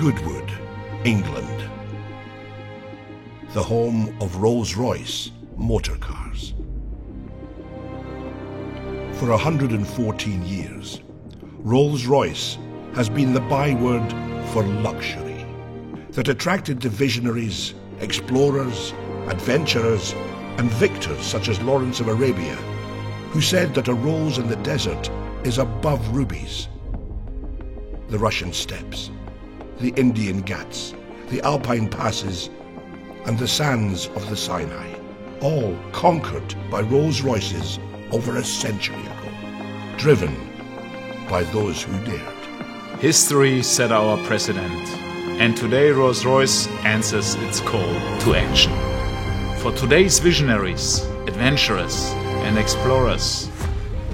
Goodwood, England, the home of Rolls-Royce motor cars. For 114 years, Rolls-Royce has been the byword for luxury that attracted the visionaries, explorers, adventurers, and victors such as Lawrence of Arabia, who said that a rose in the desert is above rubies. The Russian steppes, the Indian Ghats, the Alpine passes, and the sands of the Sinai, all conquered by Rolls-Royces over a century ago, driven by those who dared. History set our precedent, and today Rolls-Royce answers its call to action. For today's visionaries, adventurers, and explorers,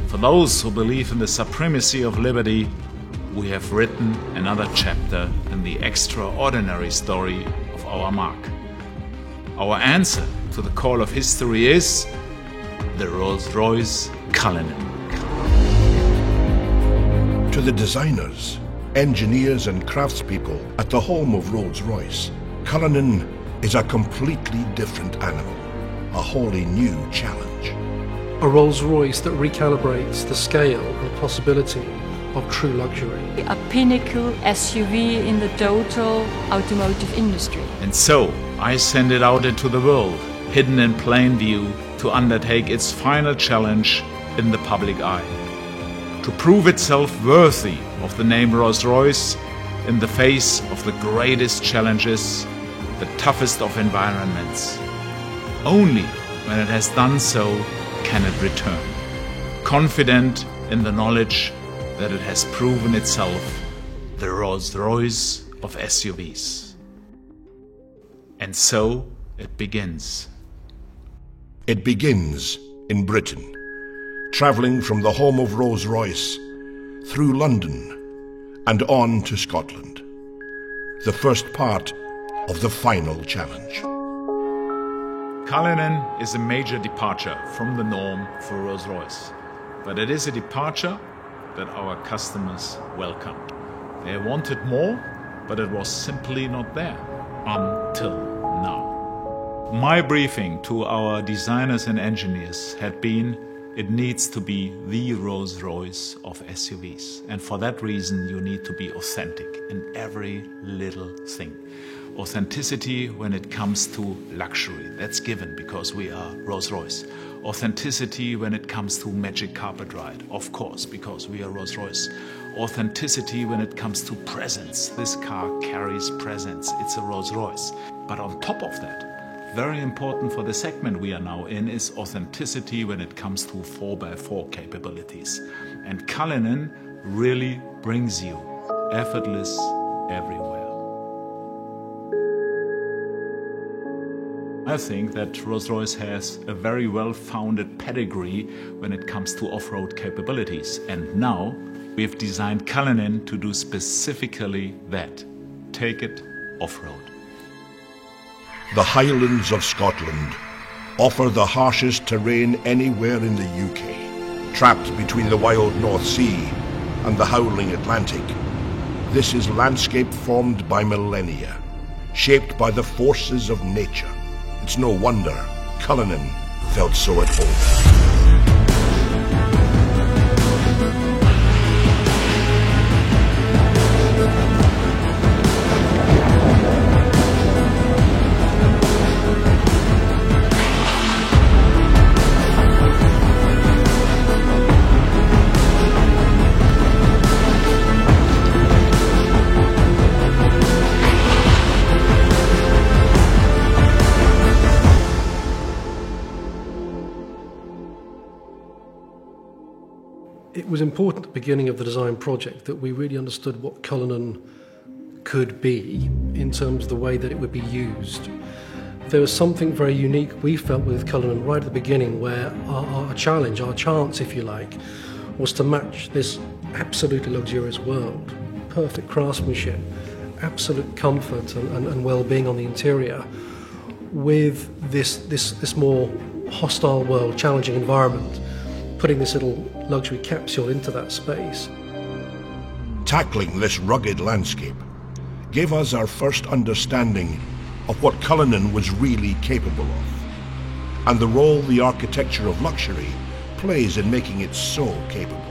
for those who believe in the supremacy of liberty, we have written another chapter in the extraordinary story of our mark. Our answer to the call of history is the Rolls-Royce Cullinan. To the designers, engineers and craftspeople at the home of Rolls-Royce, Cullinan is a completely different animal, a wholly new challenge. A Rolls-Royce that recalibrates the scale and possibility of true luxury. A pinnacle SUV in the total automotive industry. And so, I send it out into the world, hidden in plain view, to undertake its final challenge in the public eye. To prove itself worthy of the name Rolls-Royce in the face of the greatest challenges, the toughest of environments. Only when it has done so can it return, confident in the knowledge that it has proven itself the Rolls-Royce of SUVs. And so it begins. It begins in Britain, travelling from the home of Rolls-Royce through London and on to Scotland, the first part of the final challenge. Cullinan is a major departure from the norm for Rolls-Royce, but it is a departure that our customers welcome. They wanted more, but it was simply not there until now. My briefing to our designers and engineers had been, it needs to be the Rolls-Royce of SUVs. And for that reason, you need to be authentic in every little thing. Authenticity when it comes to luxury, that's given because we are Rolls-Royce. Authenticity when it comes to magic carpet ride, of course, because we are Rolls-Royce. Authenticity when it comes to presence. This car carries presence, it's a Rolls-Royce. But on top of that, very important for the segment we are now in is authenticity when it comes to 4x4 capabilities. And Cullinan really brings you effortless everywhere. I think that Rolls-Royce has a very well-founded pedigree when it comes to off-road capabilities. And now we've designed Cullinan to do specifically that. Take it off-road. The Highlands of Scotland offer the harshest terrain anywhere in the UK. Trapped between the wild North Sea and the howling Atlantic, this is landscape formed by millennia, shaped by the forces of nature. It's no wonder Cullinan felt so at home. It was important at the beginning of the design project that we really understood what Cullinan could be in terms of the way that it would be used. There was something very unique we felt with Cullinan right at the beginning, where our challenge, our chance if you like, was to match this absolutely luxurious world. Perfect craftsmanship, absolute comfort and well-being on the interior with this more hostile world, challenging environment, putting this little luxury capsule into that space. Tackling this rugged landscape gave us our first understanding of what Cullinan was really capable of, and the role the architecture of luxury plays in making it so capable.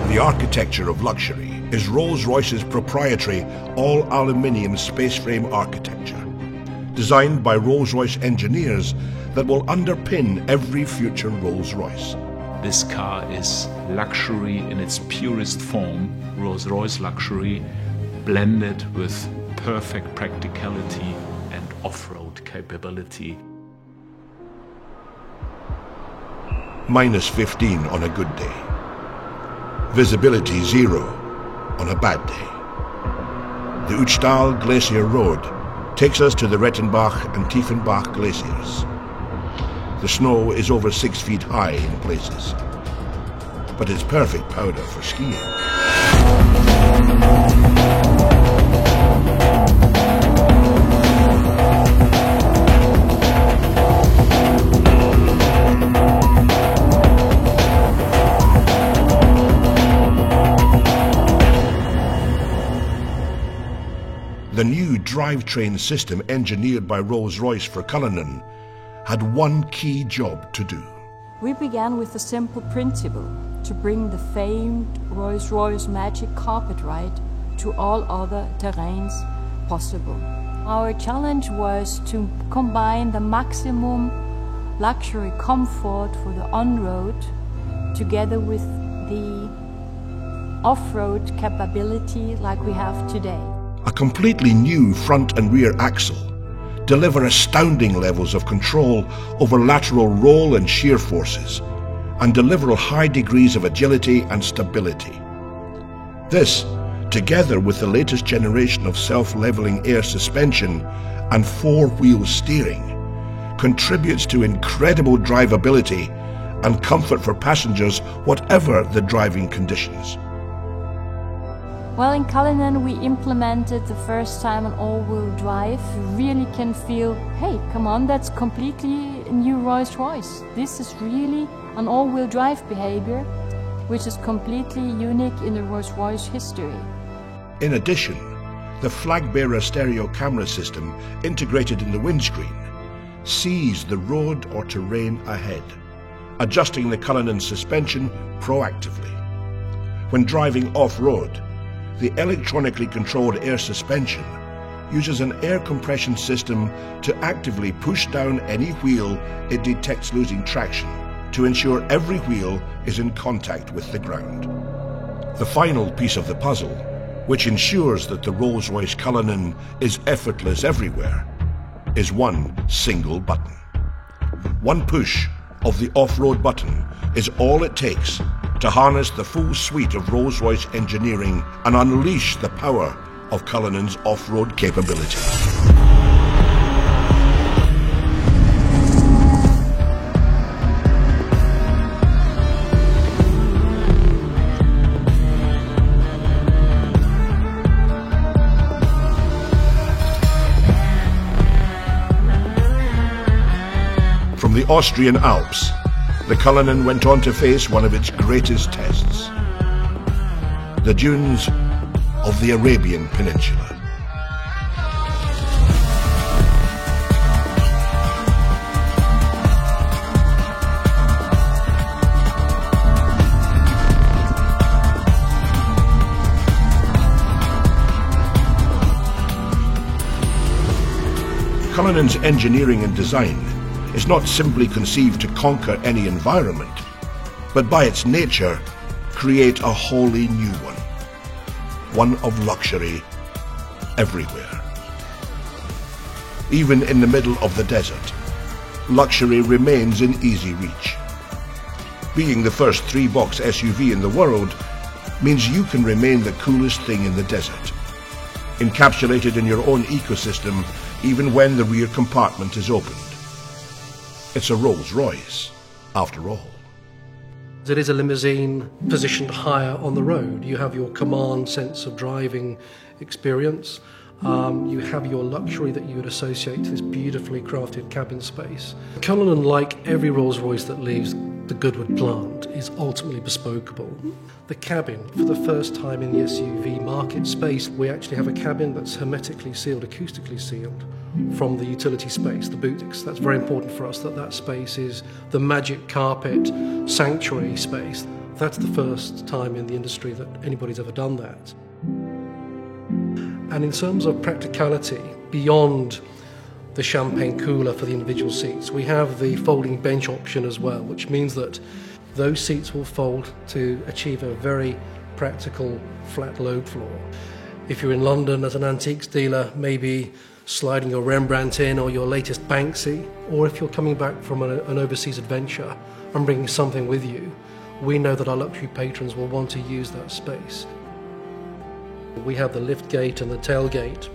The architecture of luxury is Rolls-Royce's proprietary all-aluminium space frame architecture, designed by Rolls-Royce engineers that will underpin every future Rolls-Royce. This car is luxury in its purest form, Rolls-Royce luxury, blended with perfect practicality and off-road capability. Minus 15 on a good day. Visibility 0 on a bad day. The Uchtal Glacier Road takes us to the Rettenbach and Tiefenbach glaciers. The snow is over 6 feet high in places, but it's perfect powder for skiing. The new drivetrain system engineered by Rolls-Royce for Cullinan had one key job to do. We began with a simple principle: to bring the famed Rolls-Royce Magic Carpet Ride to all other terrains possible. Our challenge was to combine the maximum luxury comfort for the on-road together with the off-road capability like we have today. A completely new front and rear axle deliver astounding levels of control over lateral roll and shear forces, and deliver high degrees of agility and stability. This, together with the latest generation of self-leveling air suspension and four-wheel steering, contributes to incredible drivability and comfort for passengers whatever the driving conditions. Well, in Cullinan we implemented the first time an all-wheel drive. You really can feel, hey, come on, that's completely a new Rolls-Royce. This is really an all-wheel drive behavior, which is completely unique in the Rolls-Royce history. In addition, the flag-bearer stereo camera system integrated in the windscreen sees the road or terrain ahead, adjusting the Cullinan suspension proactively. When driving off-road, the electronically controlled air suspension uses an air compression system to actively push down any wheel it detects losing traction to ensure every wheel is in contact with the ground. The final piece of the puzzle, which ensures that the Rolls-Royce Cullinan is effortless everywhere, is one single button. One push of the off-road button is all it takes to harness the full suite of Rolls-Royce engineering and unleash the power of Cullinan's off-road capability. From the Austrian Alps, the Cullinan went on to face one of its greatest tests: the dunes of the Arabian Peninsula. Cullinan's engineering and design is not simply conceived to conquer any environment, but by its nature, create a wholly new one of luxury everywhere. Even in the middle of the desert, luxury remains in easy reach. Being the first three-box SUV in the world means you can remain the coolest thing in the desert, encapsulated in your own ecosystem even when the rear compartment is opened. It's a Rolls-Royce, after all. It is a limousine positioned higher on the road. You have your command sense of driving experience, You have your luxury that you would associate to this beautifully crafted cabin space. Cullinan, like every Rolls-Royce that leaves the Goodwood plant, is ultimately bespokeable. The cabin, for the first time in the SUV market space, we actually have a cabin that's hermetically sealed, acoustically sealed from the utility space, the boot. That's very important for us, that space is the magic carpet sanctuary space. That's the first time in the industry that anybody's ever done that. And in terms of practicality, beyond the champagne cooler for the individual seats, we have the folding bench option as well, which means that those seats will fold to achieve a very practical flat load floor. If you're in London as an antiques dealer, maybe sliding your Rembrandt in or your latest Banksy, or if you're coming back from an overseas adventure and bringing something with you, we know that our luxury patrons will want to use that space. We have the lift gate and the tailgate,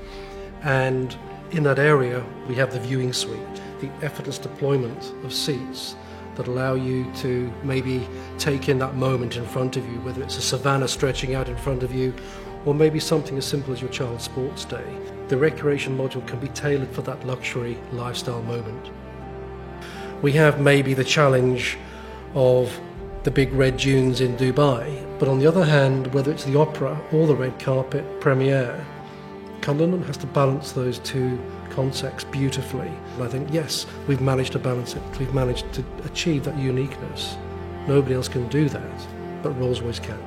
and in that area we have the viewing suite, the effortless deployment of seats that allow you to maybe take in that moment in front of you, whether it's a savannah stretching out in front of you or maybe something as simple as your child's sports day. The recreation module can be tailored for that luxury lifestyle moment. We have maybe the challenge of the big red dunes in Dubai, but on the other hand, whether it's the opera or the red carpet premiere, Cullinan has to balance those two concepts beautifully. And I think, yes, we've managed to balance it. We've managed to achieve that uniqueness. Nobody else can do that, but Rolls-Royce can.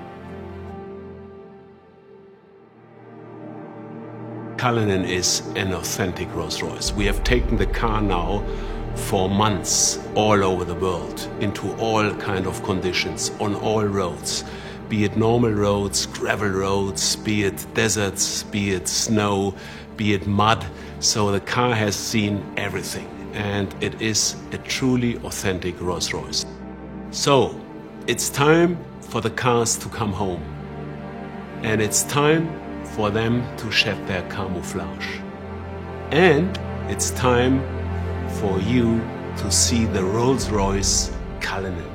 Cullinan is an authentic Rolls-Royce. We have taken the car now for months all over the world, into all kind of conditions, on all roads, be it normal roads, gravel roads, be it deserts, be it snow, be it mud. So the car has seen everything, and it is a truly authentic Rolls-Royce. So it's time for the cars to come home, and it's time for them to shed their camouflage, and it's time for you to see the Rolls-Royce Cullinan.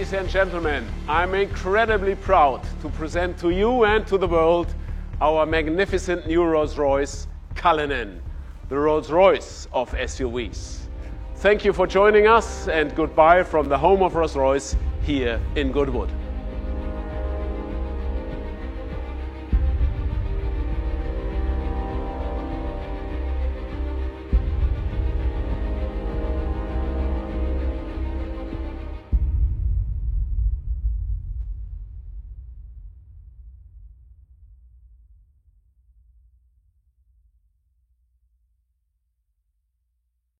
Ladies and gentlemen, I'm incredibly proud to present to you and to the world our magnificent new Rolls-Royce Cullinan, the Rolls-Royce of SUVs. Thank you for joining us, and goodbye from the home of Rolls-Royce here in Goodwood.